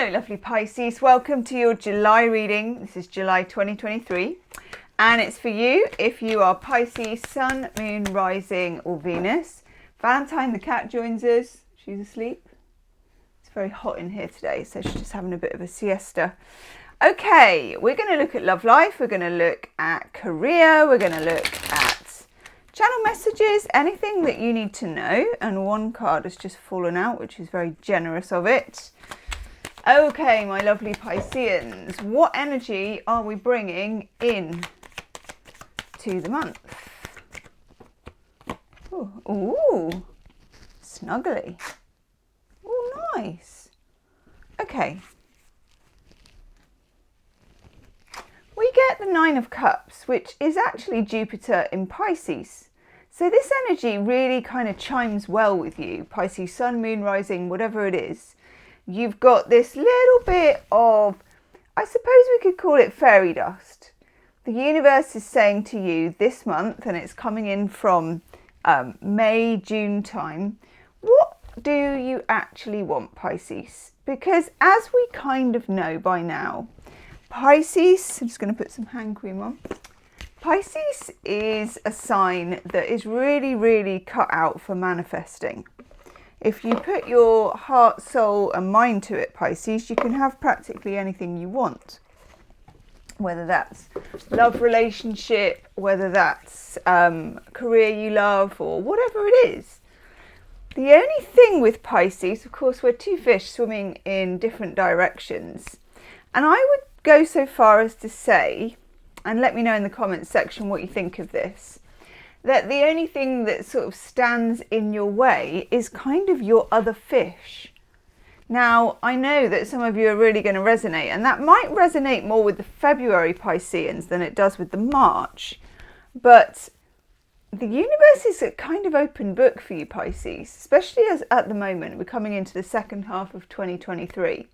Hello lovely Pisces, welcome to your July reading. This is July 2023 and it's for you if you are Pisces, Sun, Moon, Rising or Venus. Valentine the cat joins us, she's asleep. It's very hot in here today, so she's just having a bit of a siesta. Okay, we're going to look at love life, we're going to look at career, we're going to look at channel messages, anything that you need to know, and one card has just fallen out, which is very generous of it. Okay, my lovely Pisceans, what energy are we bringing in to the month? Ooh, snuggly. Oh, nice. Okay. We get the Nine of Cups, which is actually Jupiter in Pisces. So this energy really kind of chimes well with you, Pisces, Sun, Moon, Rising, whatever it is. You've got this little bit of, I suppose we could call it fairy dust. The universe is saying to you this month, and it's coming in from May, June time, what do you actually want, Pisces? Because as we kind of know by now, Pisces, I'm just going to put some hand cream on. Pisces is a sign that is really, really cut out for manifesting. If you put your heart, soul and mind to it, Pisces, you can have practically anything you want. Whether that's love relationship, whether that's career you love or whatever it is. The only thing with Pisces, of course, we're two fish swimming in different directions. And I would go so far as to say, and let me know in the comments section what you think of this, that the only thing that sort of stands in your way is kind of your other fish. Now, I know that some of you are really going to resonate, and that might resonate more with the February Pisceans than it does with the March. But the universe is a kind of open book for you, Pisces, especially as at the moment we're coming into the second half of 2023.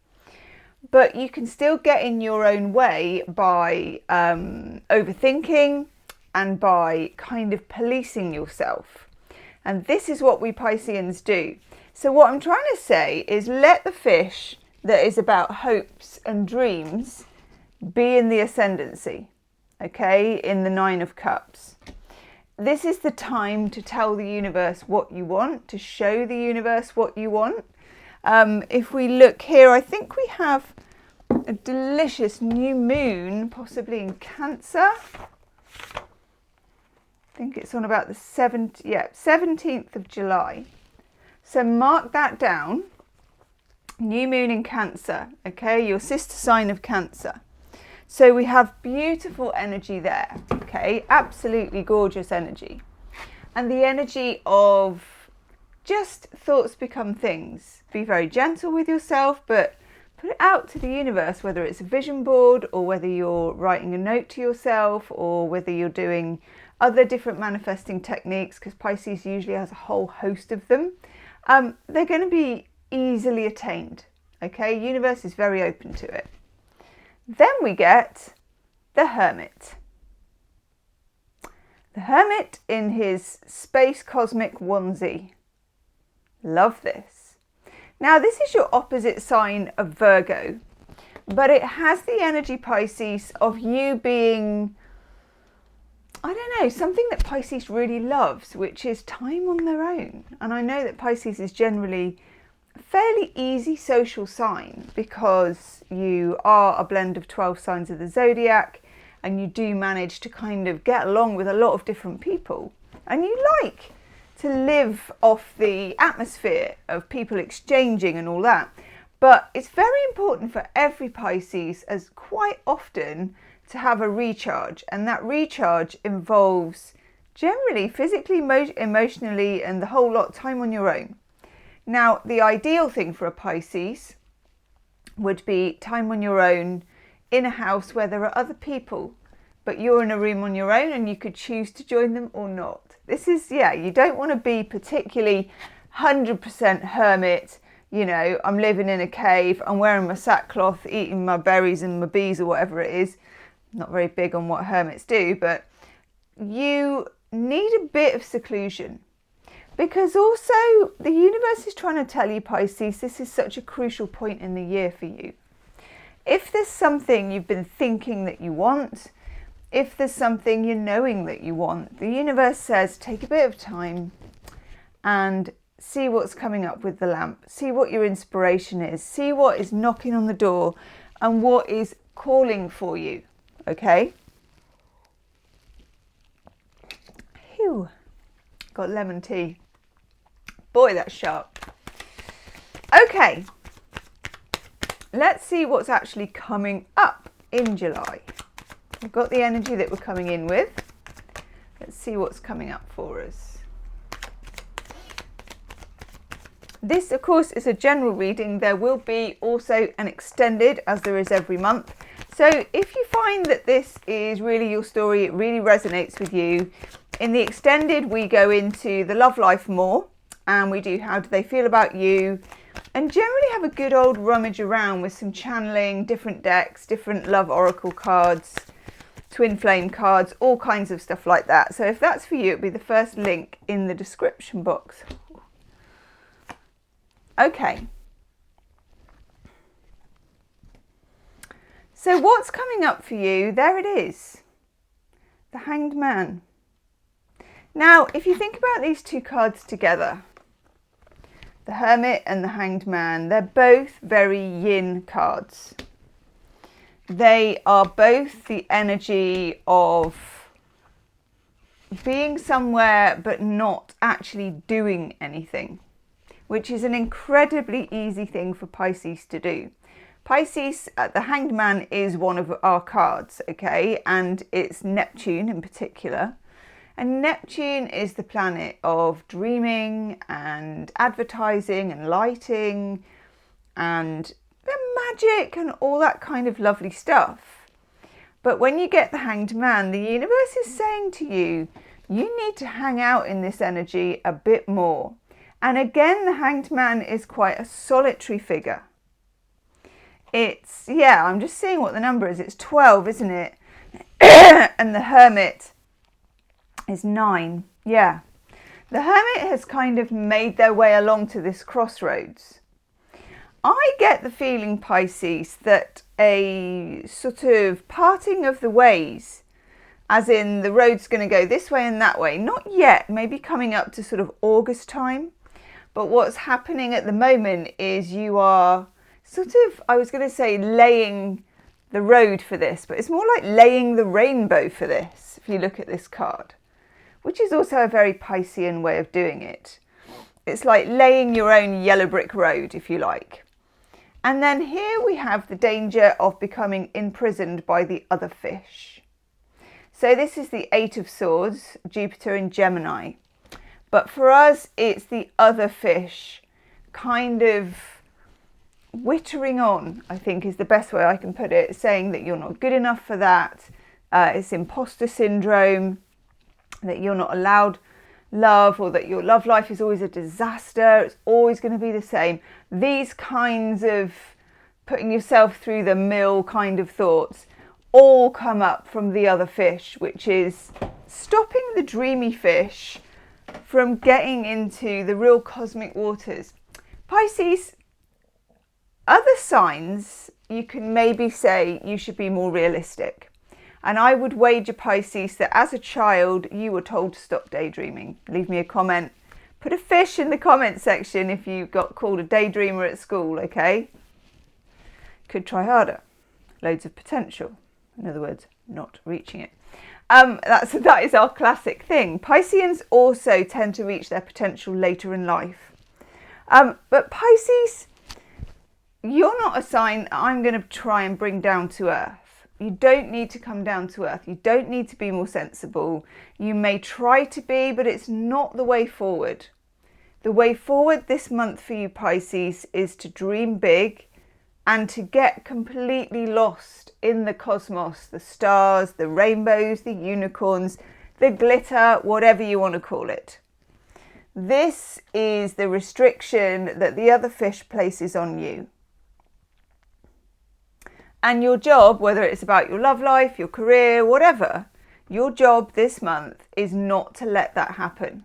But you can still get in your own way by overthinking, and by kind of policing yourself. And this is what we Pisceans do. So what I'm trying to say is let the fish that is about hopes and dreams be in the ascendancy, okay, in the Nine of Cups. This is the time to tell the universe what you want, to show the universe what you want. If we look here, I think we have a delicious new moon, possibly in Cancer. I think it's on about the 17th of July. So mark that down. New moon in Cancer, okay? Your sister sign of Cancer. So we have beautiful energy there, okay? Absolutely gorgeous energy. And the energy of just thoughts become things. Be very gentle with yourself, but put it out to the universe, whether it's a vision board or whether you're writing a note to yourself or whether you're doing other different manifesting techniques, because Pisces usually has a whole host of them. They're going to be easily attained. Okay, universe is very open to it. Then we get the Hermit. The Hermit in his space cosmic onesie. Love this. Now this is your opposite sign of Virgo, but it has the energy, Pisces, of you being, I don't know, something that Pisces really loves, which is time on their own. And I know that Pisces is generally a fairly easy social sign because you are a blend of 12 signs of the zodiac and you do manage to kind of get along with a lot of different people. And you like to live off the atmosphere of people exchanging and all that. But it's very important for every Pisces, as quite often, to have a recharge, and that recharge involves generally physically, emotionally and the whole lot, time on your own. Now the ideal thing for a Pisces would be time on your own in a house where there are other people, but you're in a room on your own and you could choose to join them or not. This is, you don't want to be particularly 100% hermit, you know, I'm living in a cave, I'm wearing my sackcloth, eating my berries and my bees or whatever it is. Not very big on what hermits do, but you need a bit of seclusion. Because also the universe is trying to tell you, Pisces, this is such a crucial point in the year for you. If there's something you've been thinking that you want, if there's something you're knowing that you want, the universe says take a bit of time and see what's coming up with the lamp. See what your inspiration is. See what is knocking on the door and what is calling for you. Okay? Phew. Got lemon tea. Boy, that's sharp. Okay. Let's see what's actually coming up in July. We've got the energy that we're coming in with. Let's see what's coming up for us. This, of course, is a general reading. There will be also an extended, as there is every month. So if you find that this is really your story, it really resonates with you, in the extended we go into the love life more, and we do how do they feel about you, and generally have a good old rummage around with some channeling, different decks, different love oracle cards, twin flame cards, all kinds of stuff like that. So if that's for you, it'll be the first link in the description box. Okay. So what's coming up for you? There it is. The Hanged Man. Now, if you think about these two cards together, the Hermit and the Hanged Man, they're both very yin cards. They are both the energy of being somewhere but not actually doing anything, which is an incredibly easy thing for Pisces to do. Pisces, the Hanged Man is one of our cards, okay, and it's Neptune in particular. And Neptune is the planet of dreaming and advertising and lighting and the magic and all that kind of lovely stuff. But when you get the Hanged Man, the universe is saying to you, you need to hang out in this energy a bit more. And again, the Hanged Man is quite a solitary figure. It's, yeah, I'm just seeing what the number is. It's 12, isn't it? And the Hermit is 9. Yeah. The Hermit has kind of made their way along to this crossroads. I get the feeling, Pisces, that a sort of parting of the ways, as in the road's going to go this way and that way, not yet, maybe coming up to sort of August time. But what's happening at the moment is you are sort of, I was going to say laying the road for this, but it's more like laying the rainbow for this, if you look at this card, which is also a very Piscean way of doing it. It's like laying your own yellow brick road, if you like. And then here we have the danger of becoming imprisoned by the other fish. So this is the 8 of Swords, Jupiter in Gemini. But for us, it's the other fish kind of wittering on, I think is the best way I can put it, saying that you're not good enough for that. It's imposter syndrome, that you're not allowed love, or that your love life is always a disaster. It's always going to be the same. These kinds of putting yourself through the mill kind of thoughts all come up from the other fish, which is stopping the dreamy fish from getting into the real cosmic waters. Pisces, other signs, you can maybe say you should be more realistic. And I would wager, Pisces, that as a child, you were told to stop daydreaming. Leave me a comment. Put a fish in the comment section if you got called a daydreamer at school, okay? Could try harder. Loads of potential. In other words, not reaching it. That is our classic thing. Pisceans also tend to reach their potential later in life. But Pisces, you're not a sign I'm going to try and bring down to earth. You don't need to come down to earth. You don't need to be more sensible. You may try to be, but it's not the way forward. The way forward this month for you, Pisces, is to dream big and to get completely lost in the cosmos, the stars, the rainbows, the unicorns, the glitter, whatever you want to call it. This is the restriction that the other fish places on you. And your job, whether it's about your love life, your career, whatever, your job this month is not to let that happen.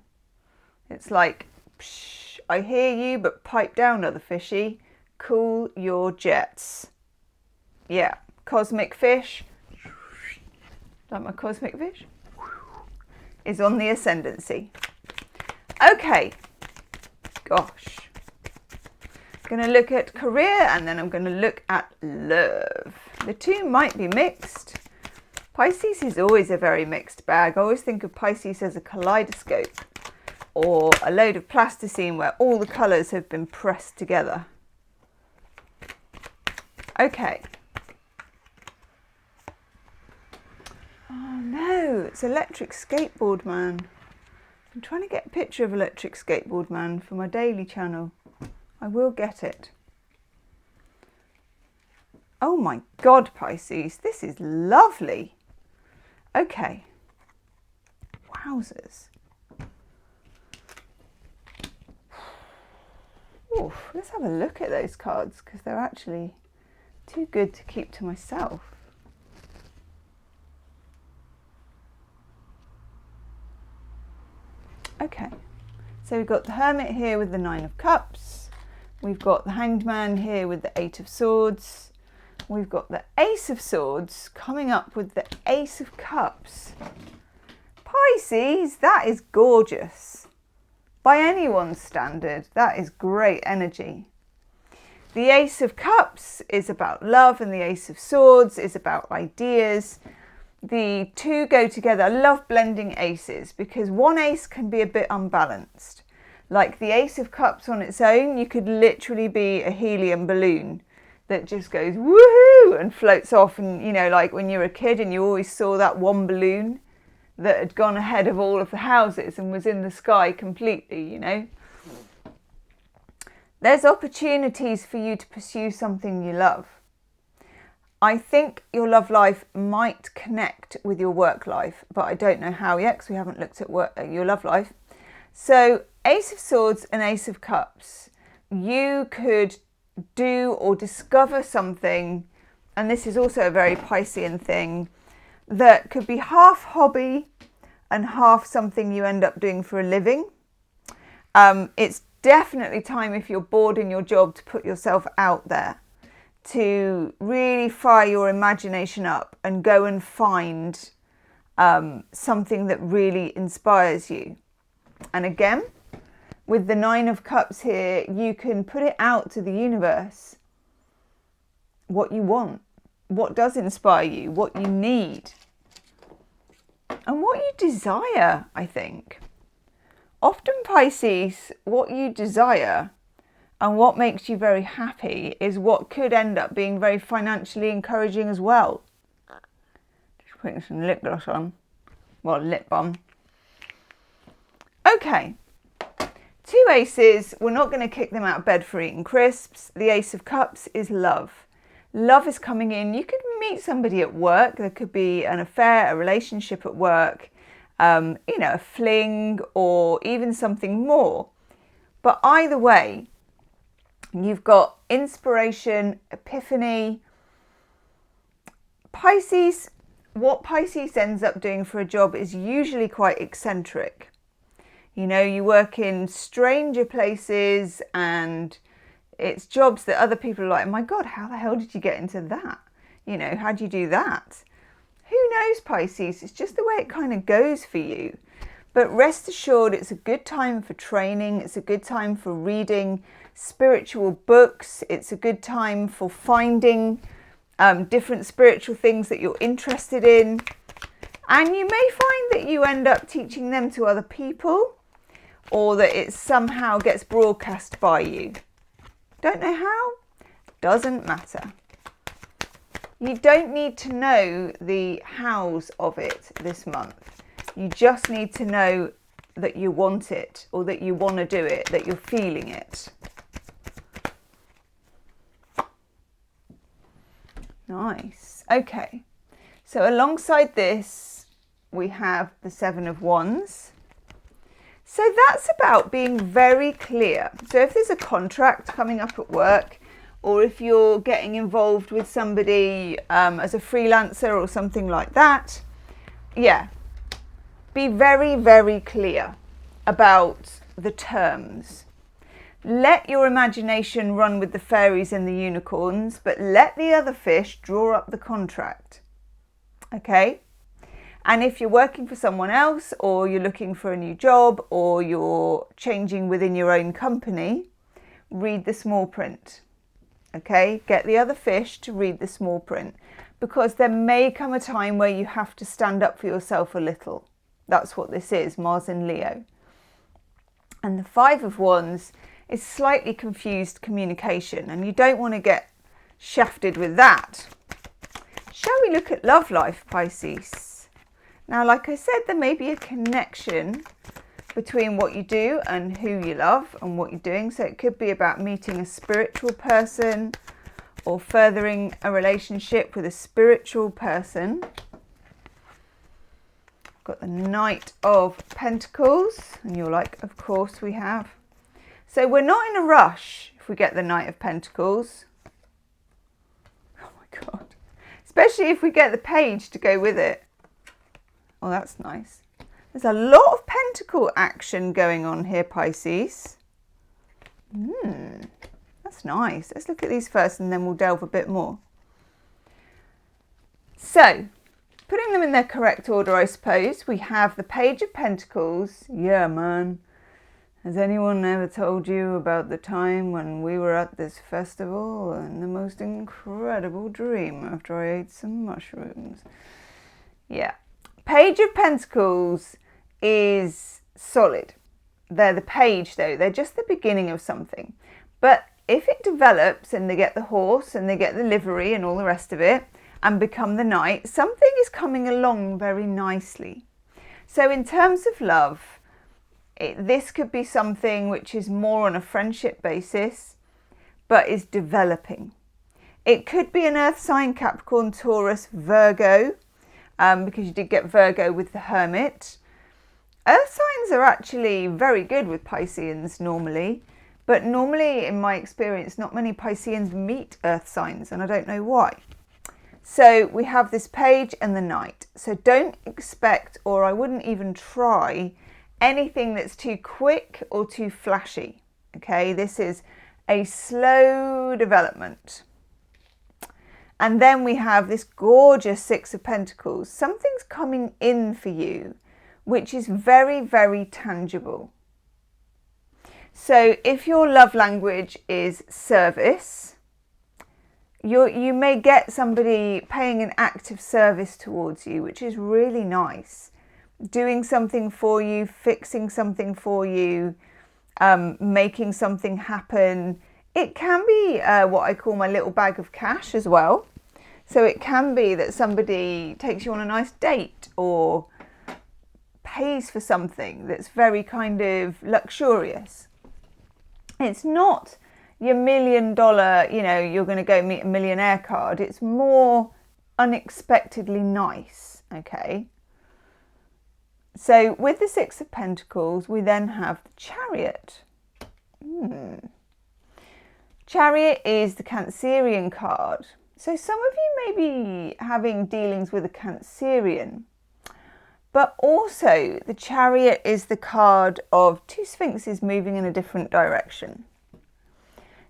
It's like, psh, I hear you, but pipe down, other fishy. Cool your jets. Yeah, cosmic fish, like my cosmic fish, is on the ascendancy. Okay, gosh. I'm going to look at career and then I'm going to look at love. The two might be mixed. Pisces is always a very mixed bag. I always think of Pisces as a kaleidoscope or a load of plasticine where all the colours have been pressed together. Okay. Oh no, it's Electric Skateboard Man. I'm trying to get a picture of Electric Skateboard Man for my daily channel. I will get it. Oh my God, Pisces, this is lovely. Okay. Wowzers. Oof, let's have a look at those cards because they're actually too good to keep to myself. Okay, so we've got the Hermit here with the 9 of Cups. We've got the Hanged Man here with the 8 of Swords. We've got the Ace of Swords coming up with the Ace of Cups. Pisces, that is gorgeous. By anyone's standard, that is great energy. The Ace of Cups is about love and the Ace of Swords is about ideas. The two go together. I love blending aces because one ace can be a bit unbalanced. Like the Ace of Cups on its own, you could literally be a helium balloon that just goes woohoo and floats off. And you know, like when you were a kid and you always saw that one balloon that had gone ahead of all of the houses and was in the sky completely, you know. There's opportunities for you to pursue something you love. I think your love life might connect with your work life, but I don't know how yet because we haven't looked at your love life. So Ace of Swords and Ace of Cups, you could do or discover something, and this is also a very Piscean thing, that could be half hobby and half something you end up doing for a living. It's definitely time, if you're bored in your job, to put yourself out there, to really fire your imagination up and go and find something that really inspires you. And again, with the 9 of Cups here, you can put it out to the universe what you want, what does inspire you, what you need, and what you desire, I think. Often, Pisces, what you desire and what makes you very happy is what could end up being very financially encouraging as well. Just putting some lip gloss on. Well, lip balm. Okay. 2 aces, we're not going to kick them out of bed for eating crisps. The Ace of Cups is love. Love is coming in. You could meet somebody at work. There could be an affair, a relationship at work, you know, a fling or even something more. But either way, you've got inspiration, epiphany. Pisces, what Pisces ends up doing for a job is usually quite eccentric. You know, you work in stranger places and it's jobs that other people are like, oh my God, how the hell did you get into that? You know, how do you do that? Who knows, Pisces? It's just the way it kind of goes for you. But rest assured, it's a good time for training. It's a good time for reading spiritual books. It's a good time for finding different spiritual things that you're interested in. And you may find that you end up teaching them to other people, or that it somehow gets broadcast by you. Don't know how? Doesn't matter. You don't need to know the hows of it this month. You just need to know that you want it, or that you want to do it, that you're feeling it. Nice. Okay. So alongside this, we have the 7 of Wands. So that's about being very clear. So if there's a contract coming up at work, or if you're getting involved with somebody as a freelancer or something like that, yeah, be very, very clear about the terms. Let your imagination run with the fairies and the unicorns, but let the other fish draw up the contract. Okay? And if you're working for someone else, or you're looking for a new job, or you're changing within your own company, read the small print. Okay? Get the other fish to read the small print, because there may come a time where you have to stand up for yourself a little. That's what this is, Mars in Leo. And the Five of Wands is slightly confused communication, and you don't want to get shafted with that. Shall we look at love life, Pisces? Now, like I said, there may be a connection between what you do and who you love and what you're doing. So it could be about meeting a spiritual person or furthering a relationship with a spiritual person. Got the Knight of Pentacles, and you're like, of course we have. So we're not in a rush if we get the Knight of Pentacles. Oh my God. Especially if we get the Page to go with it. Oh, that's nice. There's a lot of pentacle action going on here, Pisces. That's nice. Let's look at these first and then we'll delve a bit more. So, putting them in their correct order, I suppose, we have the Page of Pentacles. Yeah, man. Has anyone ever told you about the time when we were at this festival and the most incredible dream after I ate some mushrooms? Yeah. Page of Pentacles is solid. They're the page though. They're just the beginning of something. But if it develops and they get the horse and they get the livery and all the rest of it and become the knight, something is coming along very nicely. So in terms of love, this could be something which is more on a friendship basis, but is developing. It could be an earth sign, Capricorn, Taurus, Virgo, because you did get Virgo with the Hermit. Earth signs are actually very good with Pisceans normally, but normally in my experience, not many Pisceans meet earth signs, and I don't know why. So we have this Page and the Knight. So don't expect, or I wouldn't even try, anything that's too quick or too flashy. Okay, this is a slow development. And then we have this gorgeous Six of Pentacles. Something's coming in for you, which is very, very tangible. So if your love language is service, you may get somebody paying an act of service towards you, which is really nice. Doing something for you, fixing something for you, making something happen. It can be what I call my little bag of cash as well. So it can be that somebody takes you on a nice date or pays for something that's very kind of luxurious. It's not your $1 million, you're going to go meet a millionaire card. It's more unexpectedly nice, okay? So with the Six of Pentacles, we then have the Chariot. Chariot is the Cancerian card. So some of you may be having dealings with a Cancerian, but also the Chariot is the card of two Sphinxes moving in a different direction.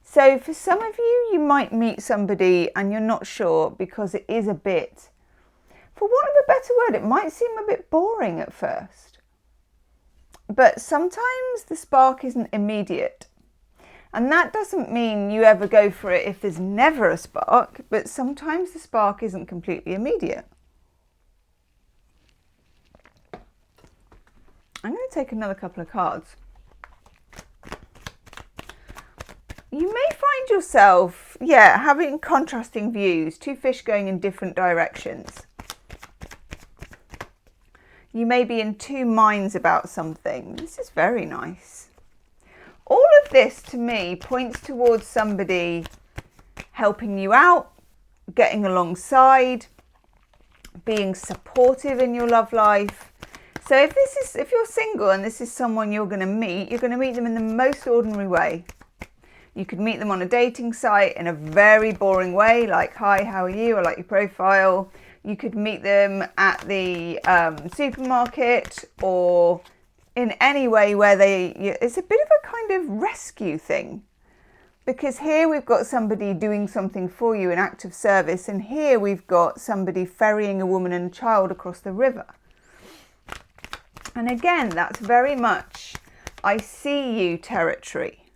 So for some of you, you might meet somebody and you're not sure because it is a bit, for want of a better word, it might seem a bit boring at first. But sometimes the spark isn't immediate. And that doesn't mean you ever go for it if there's never a spark, but sometimes the spark isn't completely immediate. I'm going to take another couple of cards. You may find yourself, having contrasting views, two fish going in different directions. You may be in two minds about something. This is very nice. All of this to me points towards somebody helping you out, getting alongside, being supportive in your love life. So if you're single and this is someone you're going to meet them in the most ordinary way. You could meet them on a dating site in a very boring way, like, hi, how are you? I like your profile. You could meet them at the supermarket or in any way where it's a bit of a kind of rescue thing. Because here we've got somebody doing something for you, an act of service, and here we've got somebody ferrying a woman and a child across the river. And again, that's very much, I see you territory.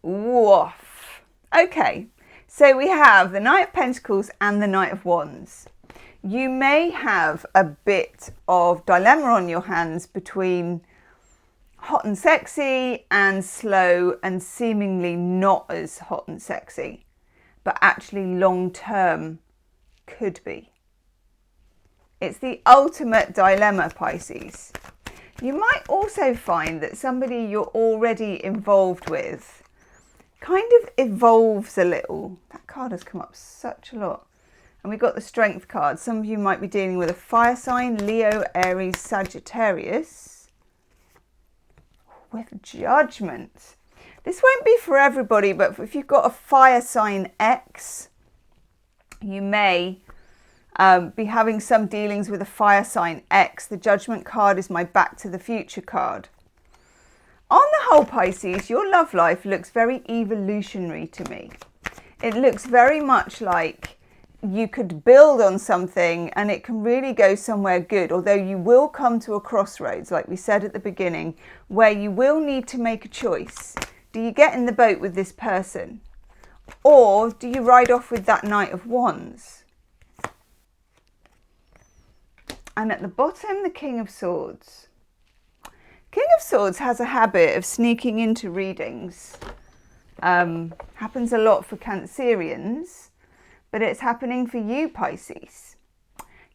Woof. Okay, so we have the Knight of Pentacles and the Knight of Wands. You may have a bit of dilemma on your hands between hot and sexy and slow and seemingly not as hot and sexy, but actually long term could be. It's the ultimate dilemma, Pisces. You might also find that somebody you're already involved with kind of evolves a little. That card has come up such a lot. And we've got the Strength card. Some of you might be dealing with a fire sign, Leo, Aries, Sagittarius. With Judgment. This won't be for everybody, but if you've got a fire sign X, you may be having some dealings with a fire sign X. The Judgment card is my Back to the Future card. On the whole, Pisces, your love life looks very evolutionary to me. It looks very much like you could build on something and it can really go somewhere good, although you will come to a crossroads, like we said at the beginning, where you will need to make a choice. Do you get in the boat with this person? Or do you ride off with that Knight of Wands? And at the bottom, the King of Swords. King of Swords has a habit of sneaking into readings. Happens a lot for Cancerians. But it's happening for you, Pisces.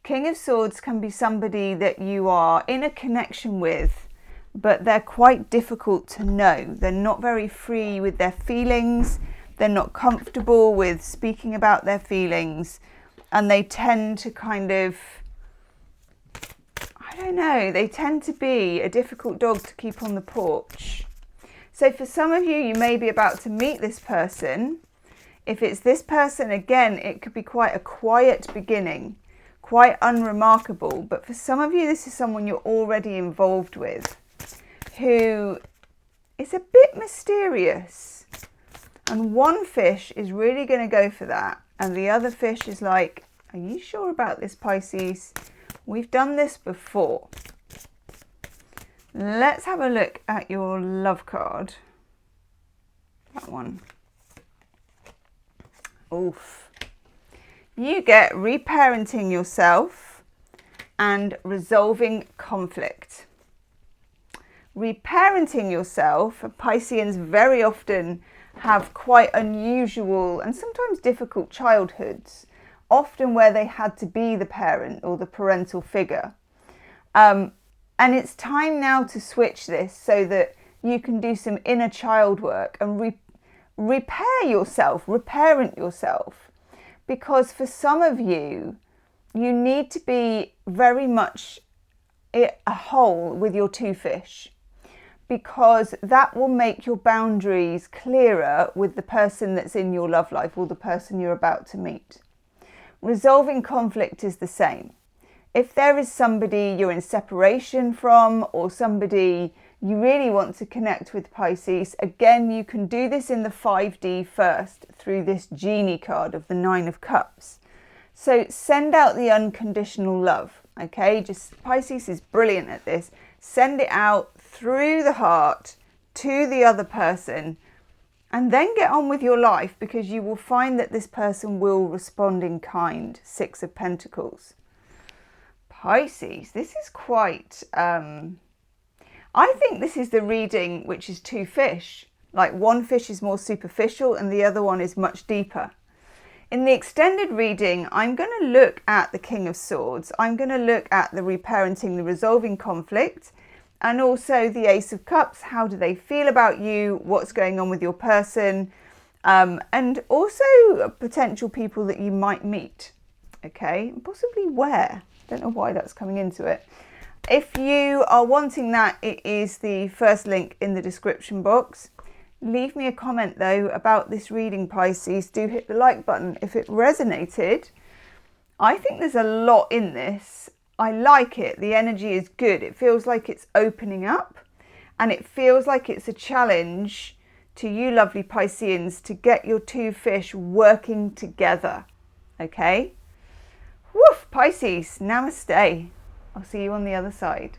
King of Swords can be somebody that you are in a connection with, but they're quite difficult to know. They're not very free with their feelings. They're not comfortable with speaking about their feelings. And they tend to kind of, I don't know, they tend to be a difficult dog to keep on the porch. So for some of you, you may be about to meet this person. If it's this person, again, it could be quite a quiet beginning, quite unremarkable. But for some of you, this is someone you're already involved with who is a bit mysterious. And one fish is really going to go for that. And the other fish is like, are you sure about this, Pisces? We've done this before. Let's have a look at your love card. That one. Oof. You get reparenting yourself and resolving conflict. Reparenting yourself, Pisceans very often have quite unusual and sometimes difficult childhoods, often where they had to be the parent or the parental figure. And it's time now to switch this so that you can do some inner child work and repair yourself, reparent yourself, because for some of you, you need to be very much a whole with your two fish, because that will make your boundaries clearer with the person that's in your love life or the person you're about to meet. Resolving conflict is the same. If there is somebody you're in separation from or somebody you really want to connect with, Pisces, again, you can do this in the 5D first through this Genie card of the 9 of Cups. So send out the unconditional love, okay? Pisces is brilliant at this. Send it out through the heart to the other person and then get on with your life, because you will find that this person will respond in kind. 6 of Pentacles. Pisces, this is quite... I think this is the reading which is two fish. Like one fish is more superficial and the other one is much deeper. In the extended reading, I'm going to look at the King of Swords. I'm going to look at the reparenting, the resolving conflict, and also the Ace of Cups. How do they feel about you? What's going on with your person? And also potential people that you might meet. Okay, possibly where. Don't know why that's coming into it. If you are wanting that, it is the first link in the description box. Leave me a comment though about this reading, Pisces. Do hit the like button if it resonated. I think there's a lot in this. I like it. The energy is good. It feels like it's opening up, and it feels like it's a challenge to you lovely Pisceans to get your two fish working together. Okay? Woof, Pisces, namaste. I'll see you on the other side.